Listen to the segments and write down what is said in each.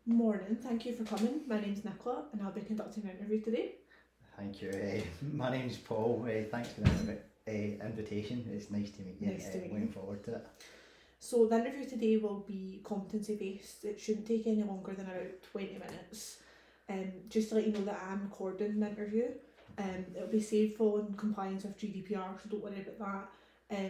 Morning, thank you for coming. My name's Nicola and I'll be conducting an interview today. Thank you. My name's Paul. Thanks for the invitation. It's nice to meet you. Nice to meet Looking you. forward to it. So, the interview today will be competency based. It shouldn't take any longer than about 20 minutes. Just to let you know that I'm recording the interview. It'll be saved following compliance with GDPR, so don't worry about that.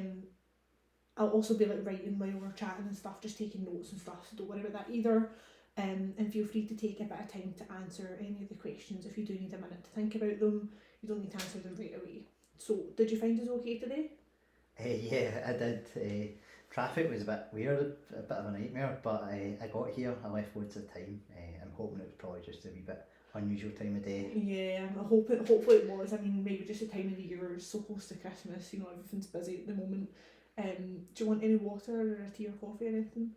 I'll also be like writing while we're chatting and stuff, just taking notes and stuff, so don't worry about that either. And feel free to take a bit of time to answer any of the questions if you do need a minute to think about them. You don't need to answer them right away. So, did you find us okay today? Yeah, I did. Traffic was a bit weird, a bit of a nightmare, but I got here. I left loads of time. I'm hoping it was probably just a wee bit unusual time of day. Yeah, hopefully it was. I mean, maybe just the time of the year, it's so close to Christmas, everything's busy at the moment. Do you want any water or a tea or coffee or anything?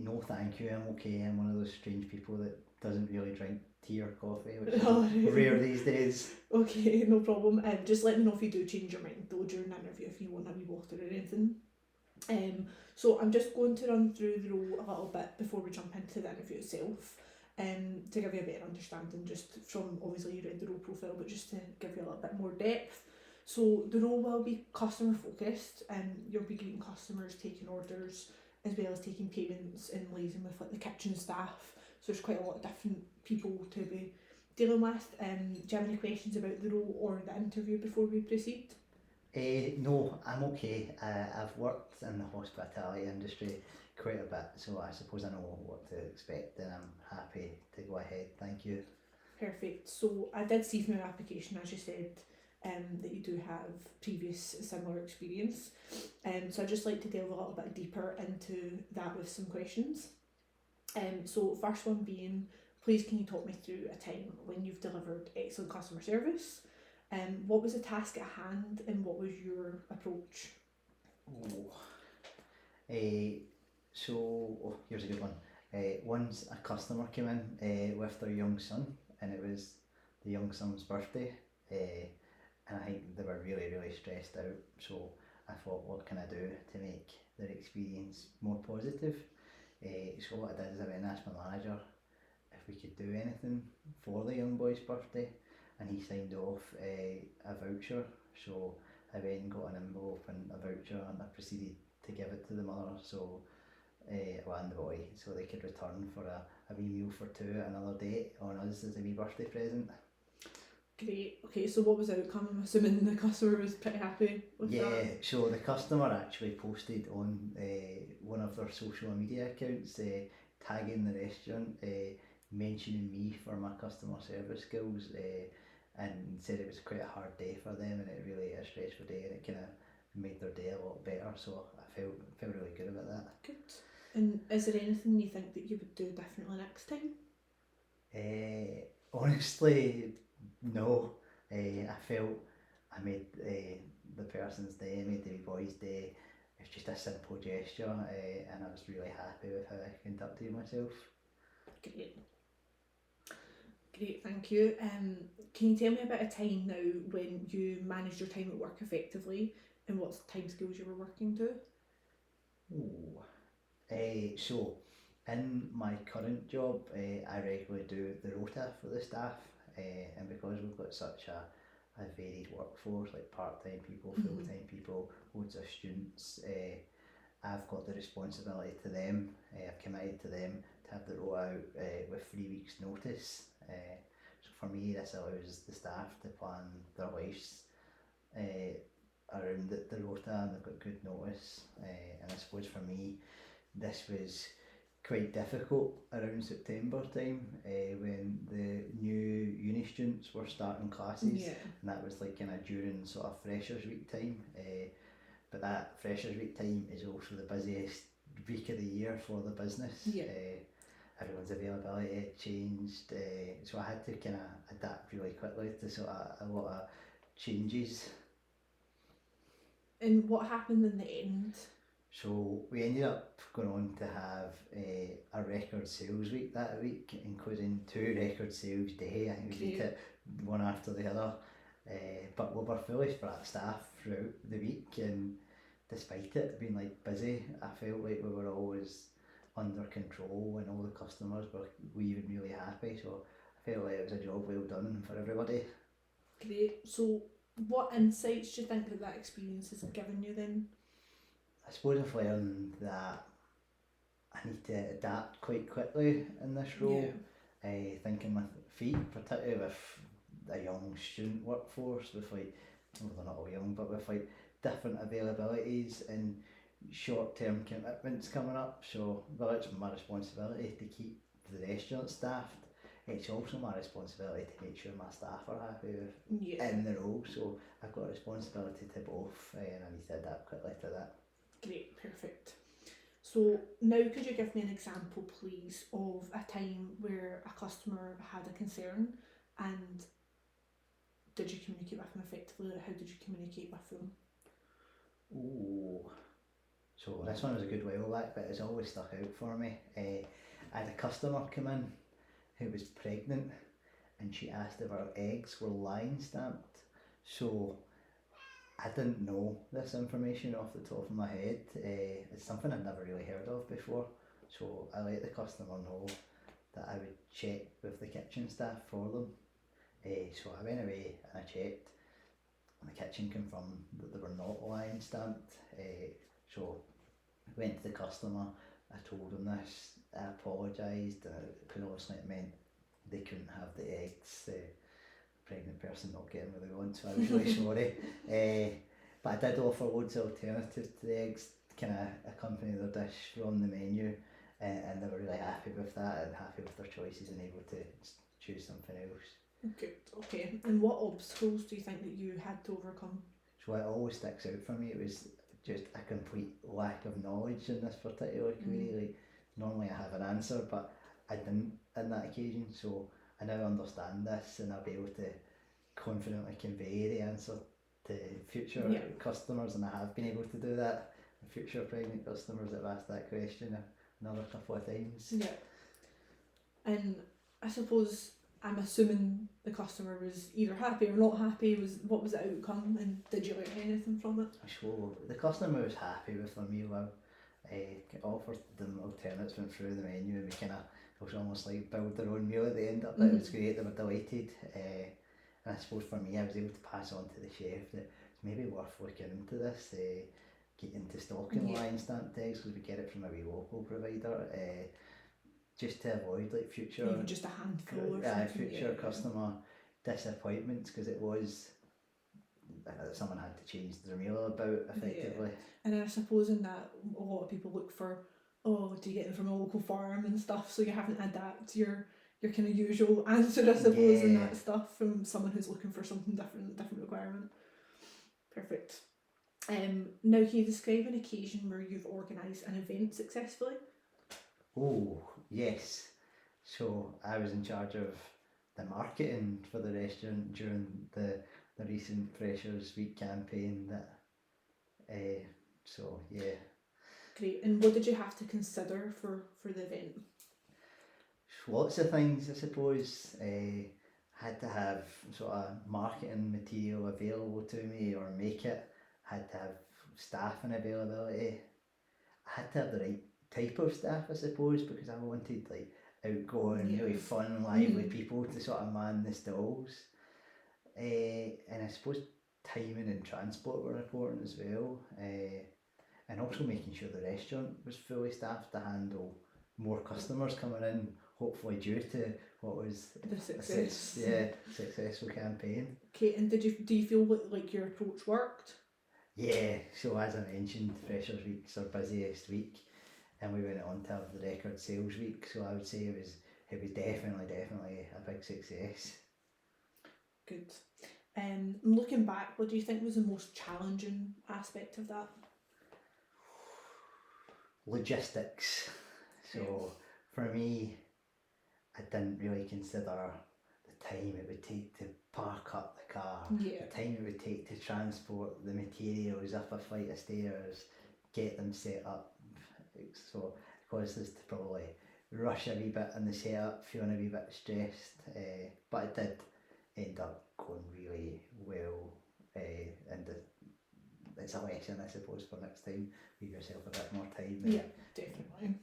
No, thank you. I'm okay. I'm one of those strange people that doesn't really drink tea or coffee, which is Oh, rare these days. okay, no problem. Just let me know if you do change your mind though during the interview if you want a wee water or anything. So I'm just going to run through the role a little bit before we jump into the interview itself. To give you a better understanding, just from obviously you read the role profile, but just to give you a little bit more depth. So the role will be customer focused, and you'll be greeting customers, taking orders, as well as taking payments and liaising with like the kitchen staff. So there's quite a lot of different people to be dealing with. Do you have any questions about the role or the interview before we proceed? No, I'm okay. I've worked in the hospitality industry quite a bit, so I suppose I know what to expect, and I'm happy to go ahead. Thank you. Perfect. So I did see from your application, as you said, that you do have previous similar experience. So I'd just like to delve a little bit deeper into that with some questions. So first one being, please can you talk me through a time when you've delivered excellent customer service? What was the task at hand and what was your approach? Oh, so here's a good one. Once a customer came in with their young son, and it was the young son's birthday, and I think they were really, really stressed out. So I thought, what can I do to make their experience more positive? So what I did is I went and asked my manager if we could do anything for the young boy's birthday, and he signed off a voucher. So I went and got an envelope and a voucher, and I proceeded to give it to the mother. So and the boy, so they could return for a wee meal for two at another date on us as a wee birthday present. Great. Okay, so what was the outcome? I'm assuming the customer was pretty happy with Yeah, that. so the customer actually posted on one of their social media accounts, tagging the restaurant, mentioning me for my customer service skills, and said it was quite a hard day for them and it really a stressful day, and it kind of made their day a lot better. So I felt really good about that. Good. And is there anything you think that you would do differently next time? Honestly, no. I felt I made the person's day, I made the wee boy's day. It's just a simple gesture, and I was really happy with how I conducted myself. Great. Great, thank you. Can you tell me about a time now when you managed your time at work effectively and what time skills you were working to? Ooh. So, in my current job, I regularly do the rota for the staff, and because we've got such a varied workforce, like part-time people, full-time people, loads of students, I've got the responsibility to them. I've committed to them to have the rota out with 3 weeks' notice. So for me, this allows the staff to plan their lives around the rota, and they've got good notice. And I suppose for me, this was quite difficult around September time when the new uni students were starting classes, Yeah. and that was like kind of during sort of Freshers Week time. But that Freshers Week time is also the busiest week of the year for the business. Yeah. Everyone's availability changed, so I had to kind of adapt really quickly to sort of a lot of changes. And what happened in the end? So we ended up going on to have a record sales week that week, including 2 record sales day. I think we beat it one after the other. But we were fully staff throughout the week, and despite it being like busy, I felt like we were always under control and all the customers were leaving really happy, so I felt like it was a job well done for everybody. Great. So what insights do you think that experience has given you then? I suppose I've learned that I need to adapt quite quickly in this role, thinking with feet, particularly with a young student workforce with like, well they're not all young, but with like different availabilities and short-term commitments coming up. So while it's my responsibility to keep the restaurant staffed, it's also my responsibility to make sure my staff are happy with in the role. So I've got a responsibility to both, and I need to adapt quickly to that. Great, perfect. So now could you give me an example please of a time where a customer had a concern, and did you communicate with them effectively, or how did you communicate with them? Ooh, so this one was a good while back, but it's always stuck out for me. I had a customer come in who was pregnant, and she asked if her eggs were line stamped. So I didn't know this information off the top of my head. It's something I'd never really heard of before. So I let the customer know that I would check with the kitchen staff for them. So I went away and I checked, and the kitchen confirmed that they were not line stamped. So I went to the customer, I told them this, I apologised, because obviously it meant they couldn't have the eggs. Pregnant person not getting what they want, so I was really sorry. But I did offer loads of alternatives to the eggs, kind of accompany their dish from the menu, and they were really happy with that and happy with their choices and able to choose something else. Good, okay. And what obstacles do you think that you had to overcome? So what always sticks out for me, it was just a complete lack of knowledge in this particular query. Like, normally I have an answer, but I didn't on that occasion, so I now understand this and I'll be able to confidently convey the answer to future customers, and I have been able to do that. Future pregnant customers that have asked that question another couple of times. Yeah. And I suppose I'm assuming the customer was either happy or not happy. What was the outcome, and did you learn anything from it? So the customer was happy with their meal. I offered them alternatives, went through the menu, and we kind of, it was almost like build their own meal at the end of it. It was great, they were delighted. And I suppose for me, I was able to pass on to the chef that it's maybe worth looking into this, get into stocking line stamped eggs, because we get it from a wee local provider, just to avoid like future, even just a handful or something, future customer disappointments, because it was someone had to change their meal about effectively. And I suppose in that a lot of people look for, oh, do you get them from a local farm and stuff, so you haven't adapt your kind of usual answer, I suppose, and that stuff from someone who's looking for something different requirement. Perfect. Now can you describe an occasion where you've organised an event successfully? Oh yes, so I was in charge of the marketing for the restaurant during the recent Freshers Week campaign. So yeah. Great. And what did you have to consider for the event? Lots of things, I suppose. Had to have sort of marketing material available to me or make it. Had to have staffing availability. I had to have the right type of staff, I suppose, because I wanted like outgoing, really fun, lively people to sort of man the stalls. And I suppose timing and transport were important as well. And also making sure the restaurant was fully staffed to handle more customers coming in, hopefully due to what was the success. Successful campaign. Okay, and do you feel like your approach worked? Yeah, so as I mentioned, Freshers Week's our busiest week, and we went on to have the record sales week, so I would say it was definitely a big success. Good. Looking back, what do you think was the most challenging aspect of that? Logistics. So for me, I didn't really consider the time it would take to park up the car, the time it would take to transport the materials up a flight of stairs, get them set up. So it caused us to probably rush a wee bit in the setup, feeling a wee bit stressed, but it did end up going really well, and it's a lesson, I suppose, for next time. Give yourself a bit more time. Yeah, definitely.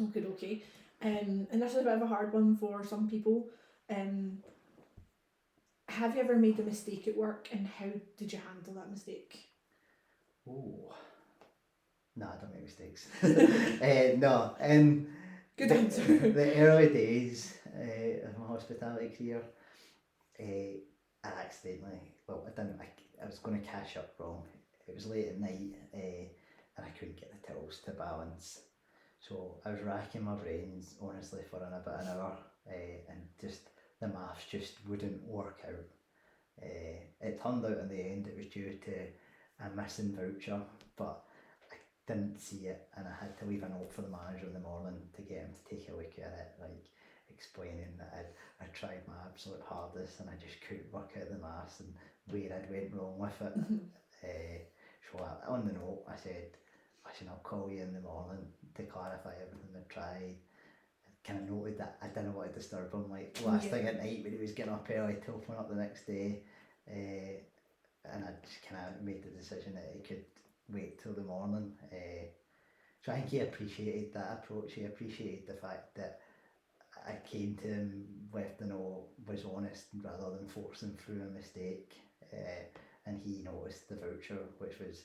Okay. And this is a bit of a hard one for some people. Um, have you ever made a mistake at work, and how did you handle that mistake? Oh, no, I don't make mistakes. No, Good the, answer. the early days of my hospitality career, I accidentally, well, I didn't, I was going to cash up wrong. It was late at night, and I couldn't get the tills to balance. So I was racking my brains, honestly, for about an hour, and just the maths just wouldn't work out. It turned out in the end it was due to a missing voucher, but I didn't see it, and I had to leave a note for the manager in the morning to get him to take a look at it, like explaining that I'd tried my absolute hardest and I just couldn't work out the maths and where I'd went wrong with it. So on the note I said, listen, I'll call you in the morning to clarify everything I've tried. Kind of noted that I didn't want to disturb him, like last thing at night when he was getting up early to open up the next day, and I just kind of made the decision that he could wait till the morning. So I think he appreciated that approach. He appreciated the fact that I came to him with the note, was honest rather than forcing through a mistake, and he noticed the voucher, which was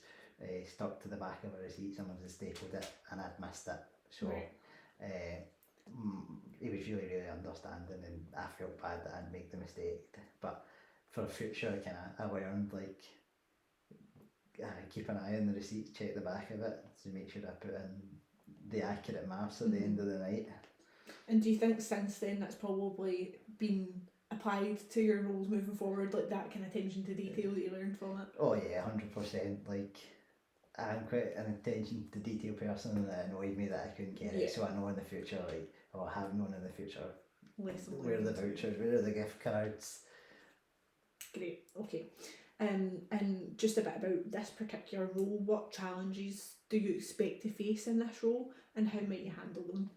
stuck to the back of a receipt. Someone had stapled it and I'd missed it. So. Right. He was really understanding, and I felt bad that I'd make the mistake, but for the future I learned, like, keep an eye on the receipts, check the back of it to make sure I put in the accurate maths at the end of the night. And do you think since then that's probably been applied to your roles moving forward, like that kind of attention to detail that you learned from it? Oh yeah, 100%. Like, I'm quite an attention to detail person, and it annoyed me that I couldn't get it. So I know in the future, like, or I have known in the future, where are the vouchers, where are the gift cards. Great, okay. And just a bit about this particular role, what challenges do you expect to face in this role, and how might you handle them?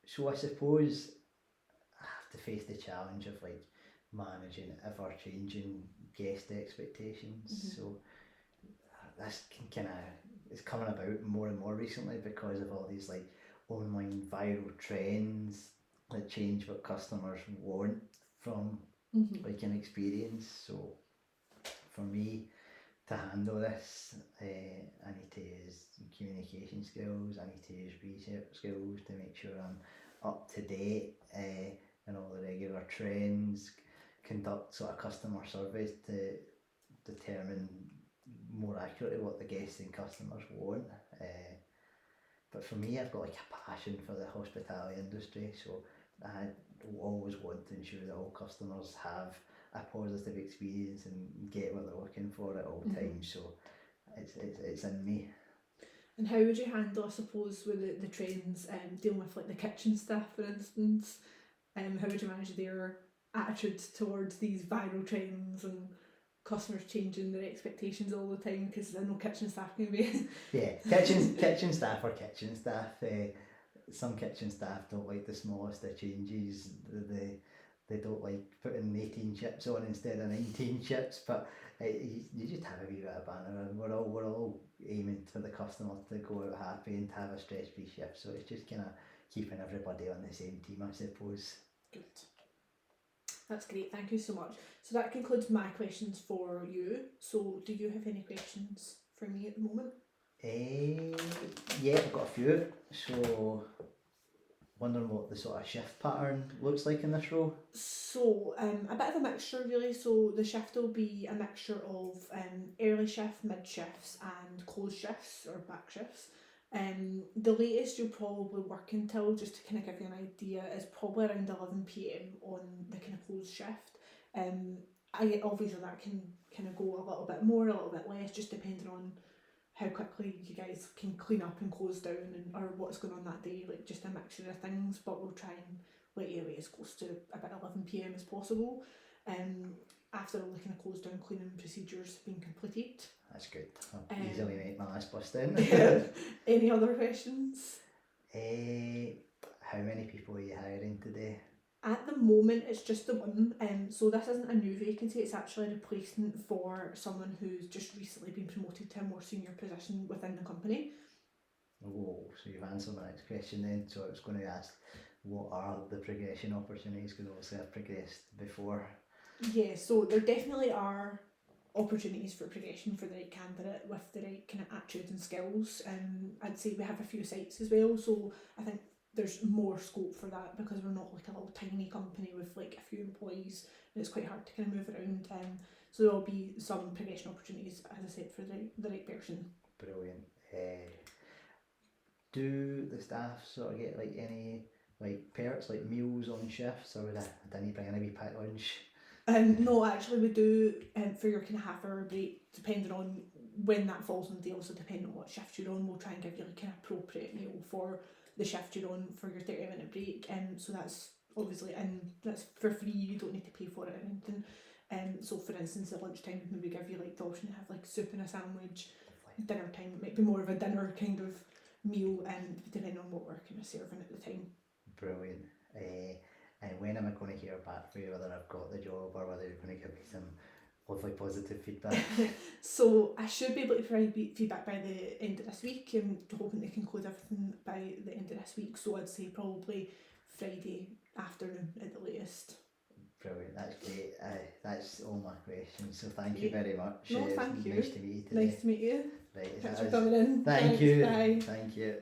So I suppose I have to face the challenge of, like, managing ever changing guest expectations. So this can kind of, it's coming about more and more recently because of all these, like, online viral trends that change what customers want from like an experience. So for me to handle this, I need to use communication skills, I need to use research skills to make sure I'm up to date in all the regular trends, conduct sort of customer surveys to determine more accurately what the guests and customers want. But for me, I've got, like, a passion for the hospitality industry, so I always want to ensure that all customers have a positive experience and get what they're looking for at all times. So it's in me. And how would you handle, I suppose, with the trends, dealing with, like, the kitchen staff, for instance? How would you manage their attitudes towards these viral trends and customers changing their expectations all the time? Because I know kitchen staff can be. Yeah, kitchen staff are kitchen staff. Some kitchen staff don't like the smallest of changes. They don't like putting 18 chips on instead of 19 chips, but you just have a wee bit of banter, and we're all aiming for the customer to go out happy and to have a stress-free shift. So it's just kind of keeping everybody on the same team, I suppose. Good. That's great, thank you so much. So that concludes my questions for you. So do you have any questions for me at the moment? Yeah, I've got a few. So, wondering what the sort of shift pattern looks like in this role. So a bit of a mixture really. So the shift will be a mixture of early shift, mid shifts and close shifts or back shifts. The latest you'll probably work until, just to kind of give you an idea, is probably around 11 p.m. on the kind of closed shift. Obviously that can kind of go a little bit more, a little bit less, just depending on how quickly you guys can clean up and close down, and or what's going on that day, like just a mixture of things. But we'll try and let you away as close to about 11 p.m. as possible. After all the kind of closed down cleaning procedures have been completed. That's good. I'll easily make my last bus down. Any other questions? How many people are you hiring today? At the moment, it's just the one. So this isn't a new vacancy. It's actually a replacement for someone who's just recently been promoted to a more senior position within the company. Oh, so you've answered my next question then. So I was going to ask, what are the progression opportunities? Because obviously I've progressed before. Yeah, so there definitely are opportunities for progression for the right candidate with the right kind of attitude and skills. I'd say we have a few sites as well, so I think there's more scope for that because we're not like a little tiny company with like a few employees and it's quite hard to kind of move around. So there'll be some progression opportunities, as I said, for the right person. Brilliant. Do the staff sort of get like any like perks, like meals on shifts, or would I need to bring in a wee packed lunch? No, actually, we do for your kind of half-hour break, depending on when that falls on the day, also depending on what shift you're on, we'll try and give you like an appropriate meal for the shift you're on for your 30-minute break. So that's obviously, and that's for free, you don't need to pay for it or anything. So for instance, at lunchtime, we'd maybe give you like the option to have like soup and a sandwich. Dinner time might be more of a dinner kind of meal, and depending on what we're kind of serving at the time. Brilliant. And when am I going to hear back from you whether I've got the job or whether you're going to give me some lovely positive feedback? So I should be able to provide feedback by the end of this week. I'm hoping to conclude everything by the end of this week. So I'd say probably Friday afternoon at the latest. Brilliant, that's great. That's all my questions, so thank you very much. No, thank you. Nice to meet you today. Nice to meet you. Right, Thanks for coming in. Thank Thanks, you. bye. Thank you.